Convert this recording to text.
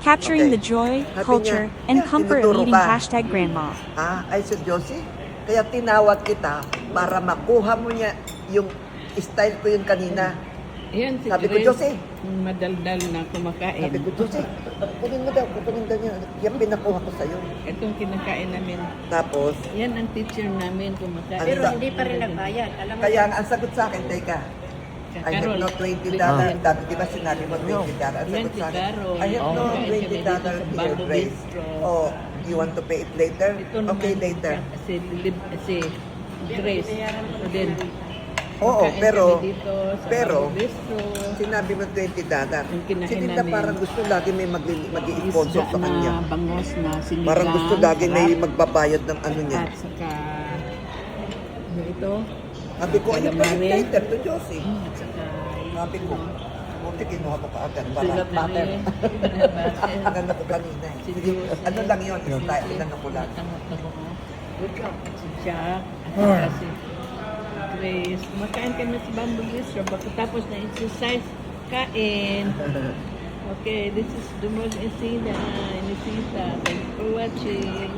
capturing Okay. the joy, Sabi culture, niya, and "Yeah, comfort of tinuturo eating ka." hashtag grandma. Ay, Sir Josie, kaya tinawag kita para makuha mo niya yung style ko yun kanina. Ayan si Sabi ko, Grace, Josie. madaldal na kumakain. Sabi ko, Josie, kunin mo daw niya. Yan pinakuha ko sa'yo. Itong kinakain namin. Tapos, Yan ang teacher namin kumakain. Ano Pero sa- hindi pa rin nagbayad. Alam mo, kaya nga, ang sagot sa akin, teka, I have no $20. Dati, di ba sinabi mo $20? Ang Yan sagot si sa akin, Carol. I have no Kumakain kami dito $20 sa here, Bago Grace. Bistro. Oh, you want to pay it later? Ito naman, Okay, later. Si Grace. So then, Oo, kumakain pero, kami dito sa pero, Bago Bistro. sinabi mo $20. Yung kinain Si Linda namin. parang gusto lagi may mag-i-sponsor Isda sa kanya. na bangos na sinigang. Parang gusto lagi may sarap. magbabayad ng ano niya. At saka, ito, Sabi ko, ano pa calamari. later to Josie? At saka, Sabi ko, buti kinuha ko kaagad. Para Sila pattern. kami. Ang ganda ko kanina eh. Sige, ano lang yun, style, inano ko lang. Tango-tango ko. Si Jack, at saka si Grace. Kumakain kami sa Bamboo Bistro. Pagkatapos na exercise, kain. Okay, this is Dumog Isina, Inisita. Thanks for watching.